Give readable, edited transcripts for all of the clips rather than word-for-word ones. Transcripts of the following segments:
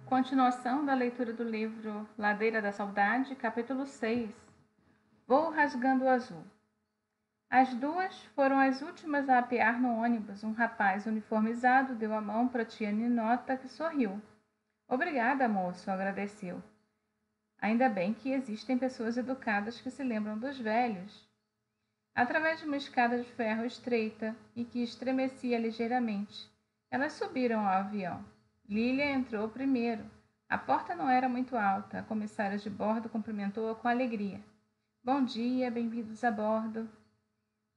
Continuação da leitura do livro Ladeira da Saudade, capítulo 6. Voo rasgando o azul. As duas foram as últimas a apear no ônibus. Um rapaz uniformizado deu a mão para tia Ninota, que sorriu. Obrigada, moço, agradeceu. Ainda bem que existem pessoas educadas que se lembram dos velhos. Através de uma escada de ferro estreita e que estremecia ligeiramente, elas subiram ao avião. Lilia entrou primeiro. A porta não era muito alta. A comissária de bordo cumprimentou-a com alegria. Bom dia, bem-vindos a bordo.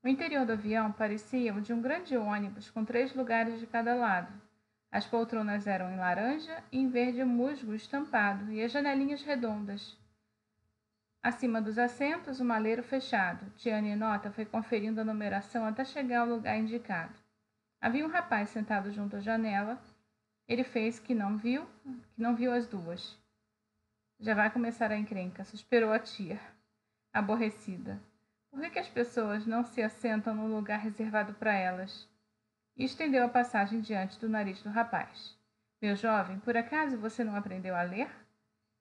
O interior do avião parecia o de um grande ônibus com 3 lugares de cada lado. As poltronas eram em laranja e em verde musgo estampado e as janelinhas redondas. Acima dos assentos, o maleiro fechado. Tia Ninota foi conferindo a numeração até chegar ao lugar indicado. Havia um rapaz sentado junto à janela. Ele fez que não viu as duas. Já vai começar a encrenca, suspirou a tia, aborrecida. Por que as pessoas não se assentam no lugar reservado para elas? E estendeu a passagem diante do nariz do rapaz. Meu jovem, por acaso você não aprendeu a ler?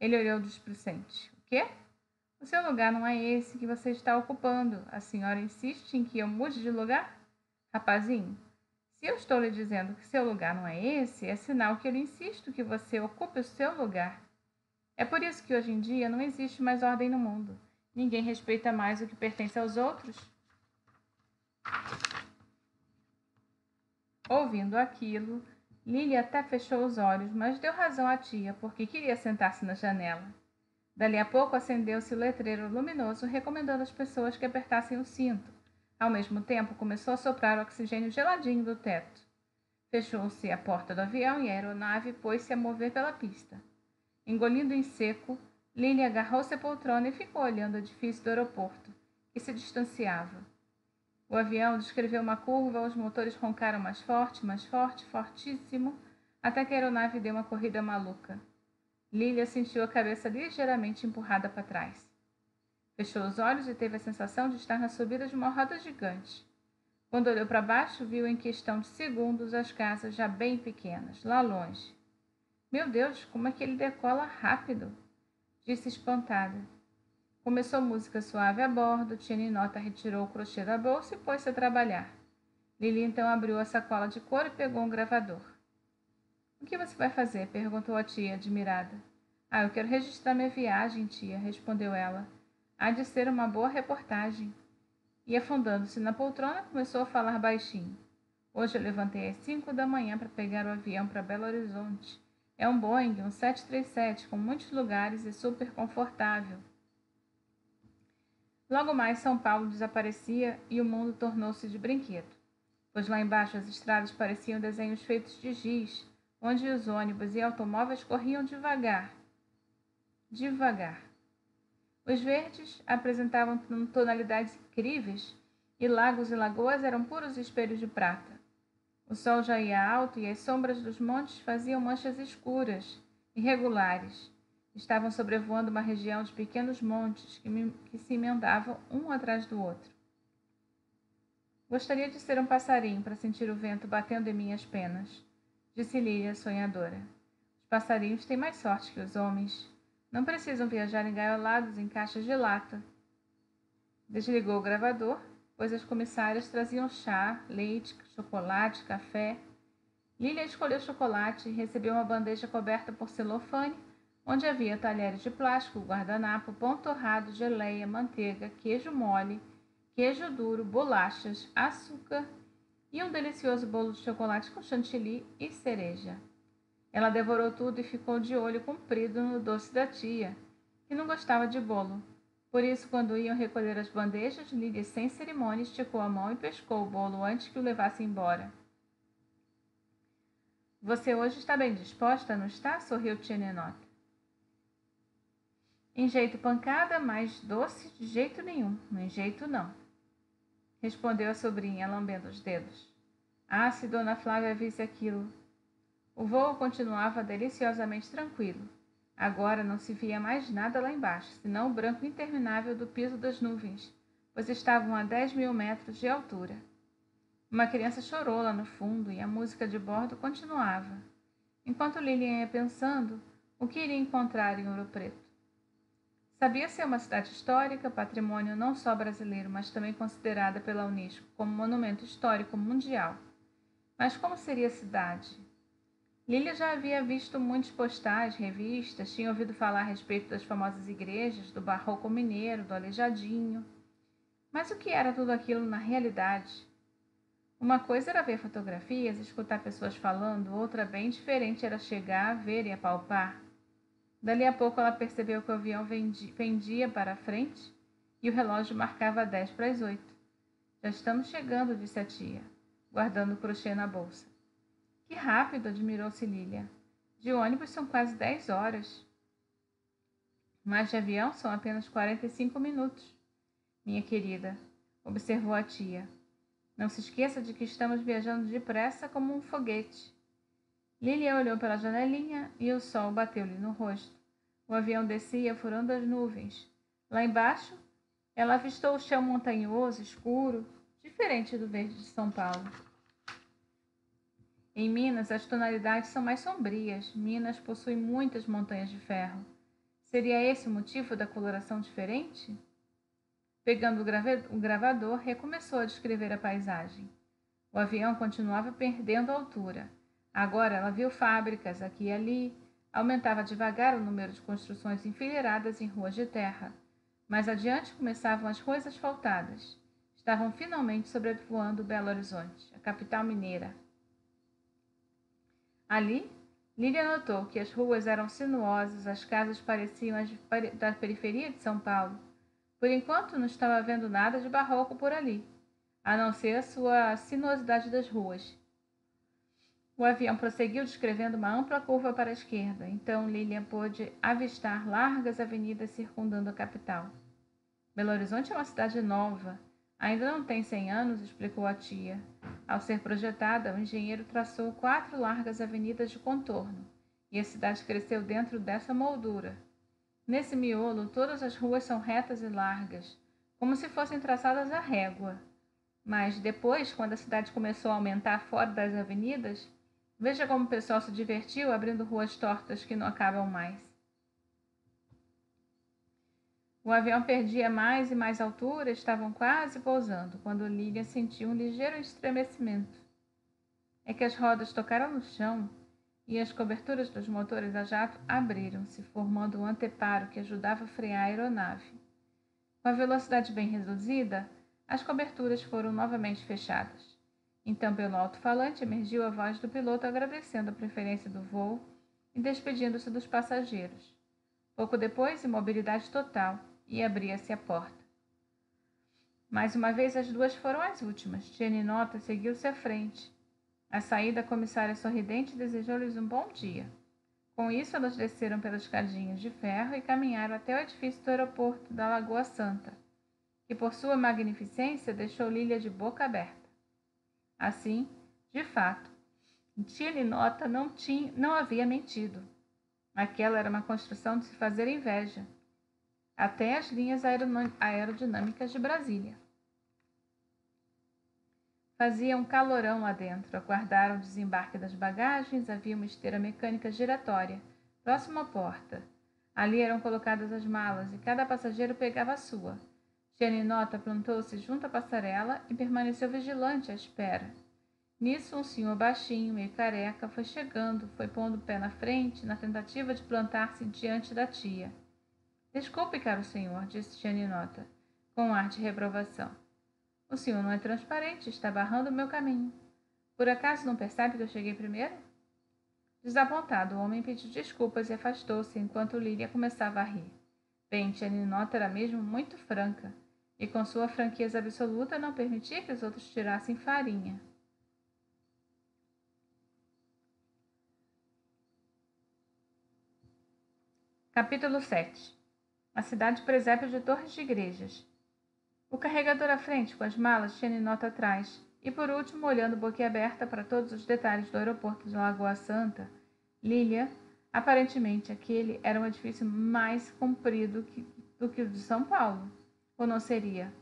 Ele olhou displicente. O quê? O seu lugar não é esse que você está ocupando. A senhora insiste em que eu mude de lugar? Rapazinho, se eu estou lhe dizendo que seu lugar não é esse, é sinal que eu lhe insisto que você ocupe o seu lugar. É por isso que hoje em dia não existe mais ordem no mundo. Ninguém respeita mais o que pertence aos outros. Ouvindo aquilo, Lilia até fechou os olhos, mas deu razão à tia, porque queria sentar-se na janela. Dali a pouco acendeu-se o letreiro luminoso recomendando às pessoas que apertassem o cinto. Ao mesmo tempo, começou a soprar o oxigênio geladinho do teto. Fechou-se a porta do avião e a aeronave pôs-se a mover pela pista. Engolindo em seco, Lilia agarrou-se à poltrona e ficou olhando o edifício do aeroporto, que se distanciava. O avião descreveu uma curva, os motores roncaram mais forte, fortíssimo, até que a aeronave deu uma corrida maluca. Lilia sentiu a cabeça ligeiramente empurrada para trás. Fechou os olhos e teve a sensação de estar na subida de uma roda gigante. Quando olhou para baixo, viu em questão de segundos as casas já bem pequenas, lá longe. Meu Deus, como é que ele decola rápido! Disse espantada. Começou música suave a bordo, tia Ninota retirou o crochê da bolsa e pôs-se a trabalhar. Lili então abriu a sacola de couro e pegou um gravador. O que você vai fazer? Perguntou a tia, admirada. Eu quero registrar minha viagem, tia, respondeu ela. Há de ser uma boa reportagem. E afundando-se na poltrona, começou a falar baixinho. Hoje eu levantei às 5 da manhã para pegar o avião para Belo Horizonte. É um Boeing, um 737, com muitos lugares e super confortável. Logo mais São Paulo desaparecia e o mundo tornou-se de brinquedo, pois lá embaixo as estradas pareciam desenhos feitos de giz, onde os ônibus e automóveis corriam devagar. Os verdes apresentavam tonalidades incríveis e lagos e lagoas eram puros espelhos de prata. O sol já ia alto e as sombras dos montes faziam manchas escuras, irregulares. Estavam sobrevoando uma região de pequenos montes que se emendavam um atrás do outro. Gostaria de ser um passarinho para sentir o vento batendo em minhas penas, disse Lilia, sonhadora. Os passarinhos têm mais sorte que os homens. Não precisam viajar engaiolados em caixas de lata. Desligou o gravador, pois as comissárias traziam chá, leite, chocolate, café. Lilia escolheu chocolate e recebeu uma bandeja coberta por celofane, onde havia talheres de plástico, guardanapo, pão torrado, geleia, manteiga, queijo mole, queijo duro, bolachas, açúcar e um delicioso bolo de chocolate com chantilly e cereja. Ela devorou tudo e ficou de olho comprido no doce da tia, que não gostava de bolo. Por isso, quando iam recolher as bandejas, Lilia, sem cerimônia, esticou a mão e pescou o bolo antes que o levasse embora. Você hoje está bem disposta, não está? Sorriu tia Ninota. Em jeito pancada, mas doce de jeito nenhum. Em jeito não. Respondeu a sobrinha, lambendo os dedos. Se Dona Flávia visse aquilo. O voo continuava deliciosamente tranquilo. Agora não se via mais nada lá embaixo, senão o branco interminável do piso das nuvens, pois estavam a 10.000 metros de altura. Uma criança chorou lá no fundo e a música de bordo continuava. Enquanto Lilian ia pensando, o que iria encontrar em Ouro Preto. Sabia ser uma cidade histórica, patrimônio não só brasileiro, mas também considerada pela Unesco como monumento histórico mundial. Mas como seria a cidade? Lília já havia visto muitos postais, revistas, tinha ouvido falar a respeito das famosas igrejas, do barroco mineiro, do Aleijadinho. Mas o que era tudo aquilo na realidade? Uma coisa era ver fotografias, escutar pessoas falando, outra bem diferente era chegar, ver e apalpar. Dali a pouco ela percebeu que o avião pendia para a frente e o relógio marcava 10 para as 8. Já estamos chegando, disse a tia, guardando o crochê na bolsa. Que rápido, admirou-se Lília. De ônibus são quase 10 horas. Mas de avião são apenas 45 minutos. Minha querida, observou a tia. Não se esqueça de que estamos viajando depressa como um foguete. Lília olhou pela janelinha e o sol bateu-lhe no rosto. O avião descia furando as nuvens. Lá embaixo, ela avistou o chão montanhoso, escuro, diferente do verde de São Paulo. Em Minas, as tonalidades são mais sombrias. Minas possui muitas montanhas de ferro. Seria esse o motivo da coloração diferente? Pegando o gravador, recomeçou a descrever a paisagem. O avião continuava perdendo altura. Agora ela viu fábricas aqui e ali. Aumentava devagar o número de construções enfileiradas em ruas de terra. Mais adiante começavam as ruas asfaltadas. Estavam finalmente sobrevoando Belo Horizonte, a capital mineira. Ali, Lília notou que as ruas eram sinuosas, as casas pareciam as da periferia de São Paulo. Por enquanto, não estava vendo nada de barroco por ali, a não ser a sua sinuosidade das ruas. O avião prosseguiu descrevendo uma ampla curva para a esquerda, então Lilian pôde avistar largas avenidas circundando a capital. Belo Horizonte é uma cidade nova. Ainda não tem 100 anos, explicou a tia. Ao ser projetada, o engenheiro traçou 4 largas avenidas de contorno, e a cidade cresceu dentro dessa moldura. Nesse miolo, todas as ruas são retas e largas, como se fossem traçadas à régua. Mas depois, quando a cidade começou a aumentar fora das avenidas, veja como o pessoal se divertiu abrindo ruas tortas que não acabam mais. O avião perdia mais e mais altura, estavam quase pousando, quando Lilian sentiu um ligeiro estremecimento. É que as rodas tocaram no chão e as coberturas dos motores a jato abriram-se, formando um anteparo que ajudava a frear a aeronave. Com a velocidade bem reduzida, as coberturas foram novamente fechadas. Então, pelo alto-falante, emergiu a voz do piloto agradecendo a preferência do voo e despedindo-se dos passageiros. Pouco depois, imobilidade total, e abria-se a porta. Mais uma vez, as duas foram as últimas. Gianinota seguiu-se à frente. À saída, a comissária sorridente desejou-lhes um bom dia. Com isso, elas desceram pelas escadinhas de ferro e caminharam até o edifício do aeroporto da Lagoa Santa, que, por sua magnificência, deixou Lília de boca aberta. Assim, de fato, Gianinota não havia mentido. Aquela era uma construção de se fazer inveja. Até as linhas aerodinâmicas de Brasília. Fazia um calorão lá dentro. Aguardaram o desembarque das bagagens. Havia uma esteira mecânica giratória, próximo à porta. Ali eram colocadas as malas e cada passageiro pegava a sua. Gianinota plantou-se junto à passarela e permaneceu vigilante à espera. Nisso, um senhor baixinho, meio careca, foi chegando, foi pondo o pé na frente, na tentativa de plantar-se diante da tia. Desculpe, caro senhor, disse Gianinota, com um ar de reprovação. O senhor não é transparente, está barrando o meu caminho. Por acaso não percebe que eu cheguei primeiro? Desapontado, o homem pediu desculpas e afastou-se, enquanto Lília começava a rir. Bem, Gianinota era mesmo muito franca, e com sua franqueza absoluta não permitia que os outros tirassem farinha. Capítulo 7. A cidade presépio de torres de igrejas. O carregador à frente, com as malas, Gianinota atrás, e por último, olhando boquiaberta para todos os detalhes do aeroporto de Lagoa Santa, Lília, aparentemente aquele era um edifício mais comprido do que o de São Paulo. Ou não seria?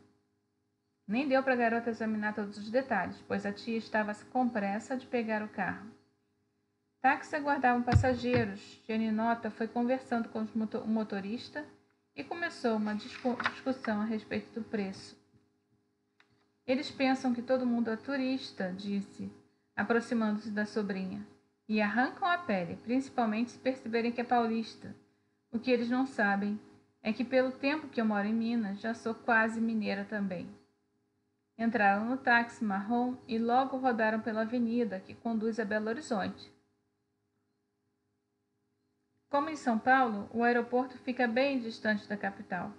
Nem deu para a garota examinar todos os detalhes, pois a tia estava com pressa de pegar o carro. táxi aguardavam passageiros. Gianinota foi conversando com o motorista e começou uma discussão a respeito do preço. Eles pensam que todo mundo é turista, disse, aproximando-se da sobrinha, e arrancam a pele, principalmente se perceberem que é paulista. O que eles não sabem é que pelo tempo que eu moro em Minas, já sou quase mineira também. Entraram no táxi marrom e logo rodaram pela avenida que conduz a Belo Horizonte. Como em São Paulo, o aeroporto fica bem distante da capital.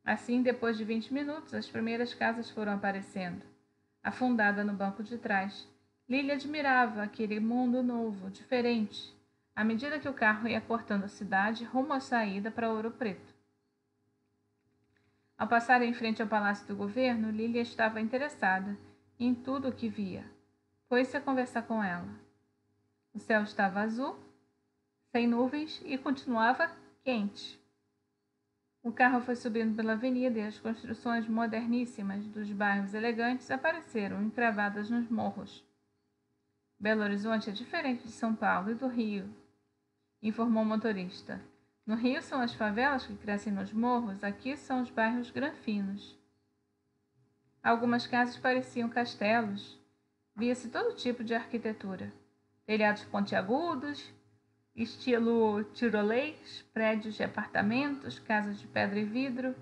Assim, depois de 20 minutos, as primeiras casas foram aparecendo. Afundada no banco de trás, Lily admirava aquele mundo novo, diferente, à medida que o carro ia cortando a cidade rumo à saída para Ouro Preto. Ao passar em frente ao Palácio do Governo, Lily estava interessada em tudo o que via. Foi-se a conversar com ela. O céu estava azul, sem nuvens e continuava quente. O carro foi subindo pela avenida e as construções moderníssimas dos bairros elegantes apareceram encravadas nos morros. Belo Horizonte é diferente de São Paulo e do Rio, informou o motorista. No Rio são as favelas que crescem nos morros, aqui são os bairros granfinos. Algumas casas pareciam castelos. Via-se todo tipo de arquitetura. Telhados pontiagudos, estilo tirolês, prédios de apartamentos, casas de pedra e vidro,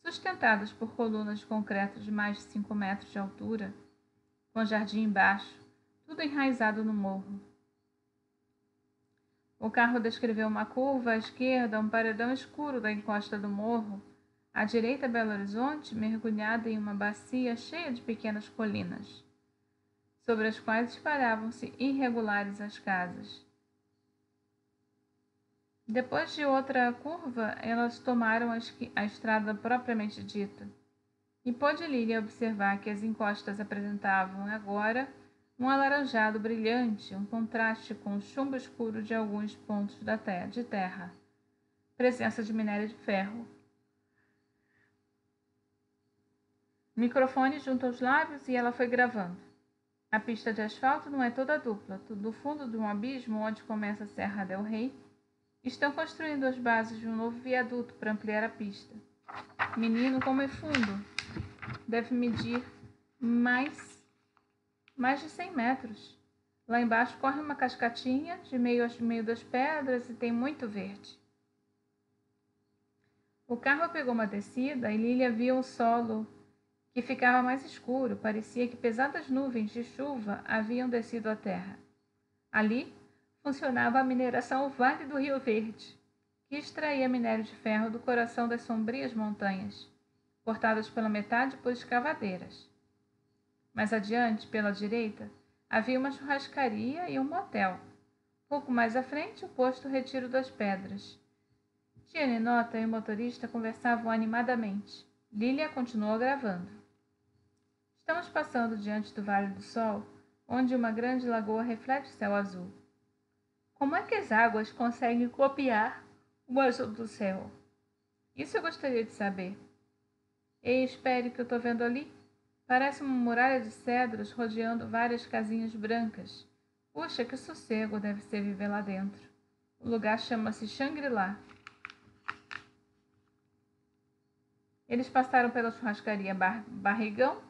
sustentadas por colunas de concreto de mais de 5 metros de altura, com jardim embaixo, tudo enraizado no morro. O carro descreveu uma curva à esquerda, um paredão escuro da encosta do morro, à direita Belo Horizonte, mergulhada em uma bacia cheia de pequenas colinas, sobre as quais espalhavam-se irregulares as casas. Depois de outra curva, elas tomaram a estrada propriamente dita, e pôde Lily observar que as encostas apresentavam agora um alaranjado brilhante, um contraste com o chumbo escuro de alguns pontos de terra. Presença de minério de ferro. Microfone junto aos lábios e ela foi gravando. A pista de asfalto não é toda dupla. Do fundo de um abismo onde começa a Serra del Rey, estão construindo as bases de um novo viaduto para ampliar a pista. Menino, como é fundo. Deve medir mais de 100 metros. Lá embaixo corre uma cascatinha de meio das pedras e tem muito verde. O carro pegou uma descida e Lilia viu o solo que ficava mais escuro. Parecia que pesadas nuvens de chuva haviam descido à terra. Ali funcionava a mineração Vale do Rio Verde, que extraía minério de ferro do coração das sombrias montanhas, cortadas pela metade por escavadeiras. Mais adiante, pela direita, havia uma churrascaria e um motel. Pouco mais à frente, o posto Retiro das Pedras. Gianinota e o motorista conversavam animadamente. Lilia continuou gravando. Estamos passando diante do Vale do Sol, onde uma grande lagoa reflete o céu azul. Como é que as águas conseguem copiar o azul do céu? Isso eu gostaria de saber. Ei, espere, que eu estou vendo ali. Parece uma muralha de cedros rodeando várias casinhas brancas. Puxa, que sossego deve ser viver lá dentro. O lugar chama-se Shangri-La. Eles passaram pela churrascaria Barrigão.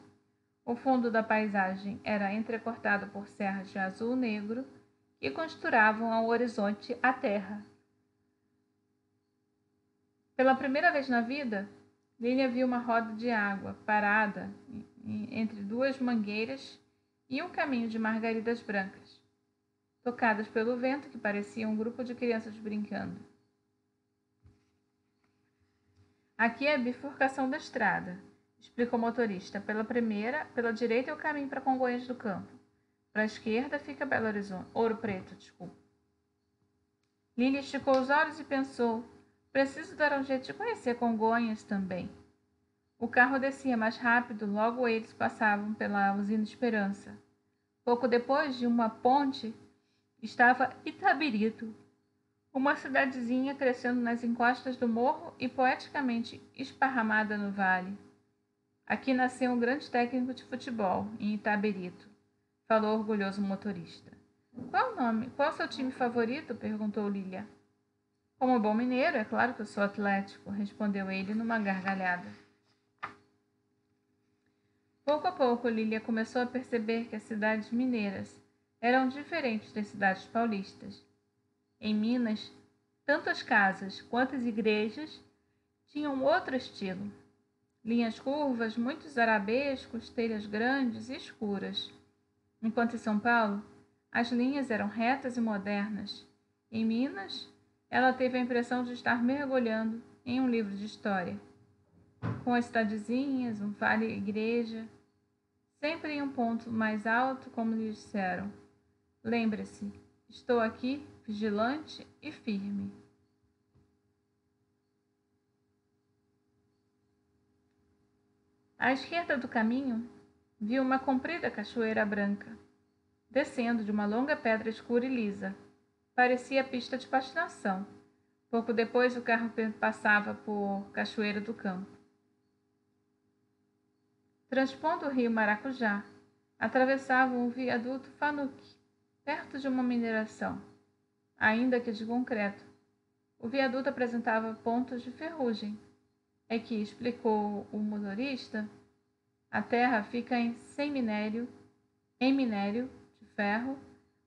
O fundo da paisagem era entrecortado por serras de azul negro que costuravam ao horizonte a terra. Pela primeira vez na vida, Lilia viu uma roda de água parada entre duas mangueiras e um caminho de margaridas brancas, tocadas pelo vento que parecia um grupo de crianças brincando. Aqui é a bifurcação da estrada, explicou o motorista. Pela direita é o caminho para Congonhas do Campo. Para a esquerda fica Belo Horizonte, Ouro Preto, desculpa. Lilia esticou os olhos e pensou, preciso dar um jeito de conhecer Congonhas também. O carro descia mais rápido, logo eles passavam pela usina Esperança. Pouco depois de uma ponte, estava Itabirito, uma cidadezinha crescendo nas encostas do morro e poeticamente esparramada no vale. Aqui nasceu um grande técnico de futebol, em Itabirito, falou o orgulhoso motorista. Qual o nome? Qual o seu time favorito? Perguntou Lilia. Como bom mineiro, é claro que eu sou atlético, respondeu ele numa gargalhada. Pouco a pouco, Lilia começou a perceber que as cidades mineiras eram diferentes das cidades paulistas. Em Minas, tanto as casas quanto as igrejas tinham outro estilo. Linhas curvas, muitos arabescos, telhas grandes e escuras. Enquanto em São Paulo, as linhas eram retas e modernas. Em Minas, ela teve a impressão de estar mergulhando em um livro de história, com as cidadezinhas, um vale e igreja, sempre em um ponto mais alto, como lhe disseram. Lembre-se, estou aqui, vigilante e firme. À esquerda do caminho, viu uma comprida cachoeira branca, descendo de uma longa pedra escura e lisa. Parecia pista de patinação. Pouco depois, o carro passava por Cachoeira do Campo. Transpondo o rio Maracujá, atravessavam o viaduto Fanuque, perto de uma mineração, ainda que de concreto. O viaduto apresentava pontos de ferrugem. É que, explicou o motorista, a terra fica sem minério, em minério de ferro,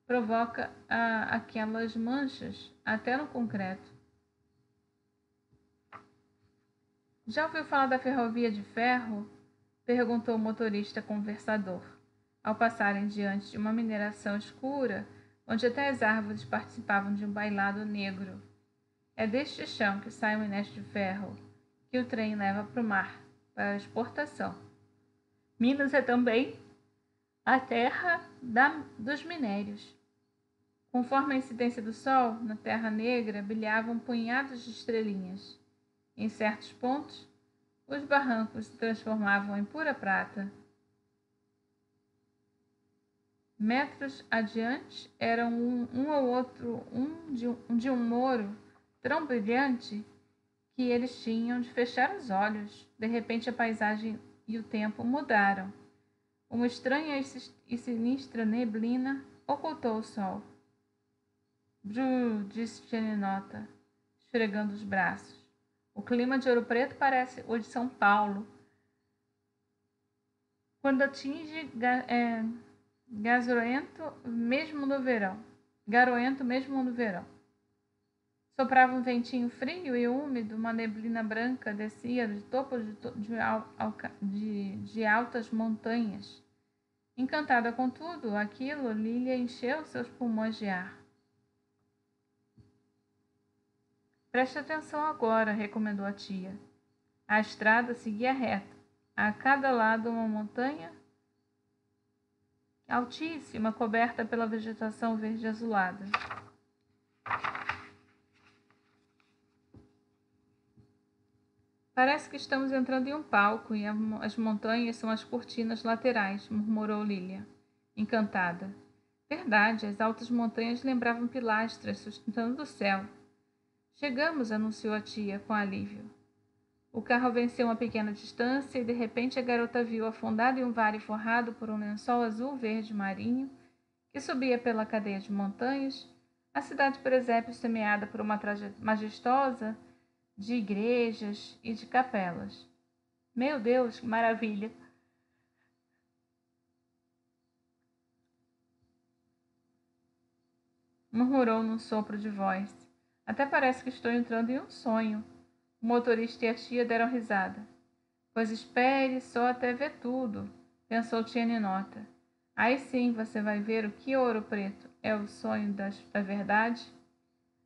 provoca aquelas manchas até no concreto. Já ouviu falar da ferrovia de ferro? Perguntou o motorista conversador, ao passarem diante de uma mineração escura, onde até as árvores participavam de um bailado negro. É deste chão que sai o minério de ferro, que o trem leva para o mar, para exportação. Minas é também a terra dos minérios. Conforme a incidência do sol, na terra negra brilhavam punhados de estrelinhas. Em certos pontos, os barrancos se transformavam em pura prata. Metros adiante, era um ou outro de um moro tão brilhante que eles tinham de fechar os olhos. De repente, a paisagem e o tempo mudaram. Uma estranha e sinistra neblina ocultou o sol. Bru, disse Tianinota, esfregando os braços. O clima de Ouro Preto parece o de São Paulo. Quando atinge garoento mesmo no verão. Soprava um ventinho frio e úmido, uma neblina branca descia de topos de altas montanhas. Encantada com tudo aquilo, Lilia encheu seus pulmões de ar. Preste atenção agora, recomendou a tia. A estrada seguia reta. A cada lado uma montanha altíssima, coberta pela vegetação verde azulada. Parece que estamos entrando em um palco e as montanhas são as cortinas laterais, murmurou Lilia, encantada. Verdade, as altas montanhas lembravam pilastras sustentando o céu. Chegamos, anunciou a tia com alívio. O carro venceu uma pequena distância e de repente a garota viu afundado em um vale forrado por um lençol azul-verde marinho que subia pela cadeia de montanhas, a cidade presépio semeada por uma trajetória majestosa de igrejas e de capelas. Meu Deus, que maravilha! Murmurou num sopro de voz. Até parece que estou entrando em um sonho. O motorista e a tia deram risada. Pois espere só até ver tudo, pensou Tianinota. Aí sim você vai ver o que Ouro Preto é o sonho da verdade.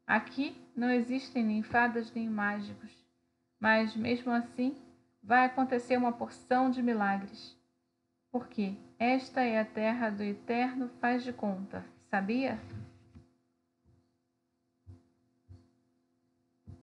Aqui não existem nem fadas nem mágicos, mas mesmo assim vai acontecer uma porção de milagres. Porque esta é a terra do eterno faz de conta, sabia?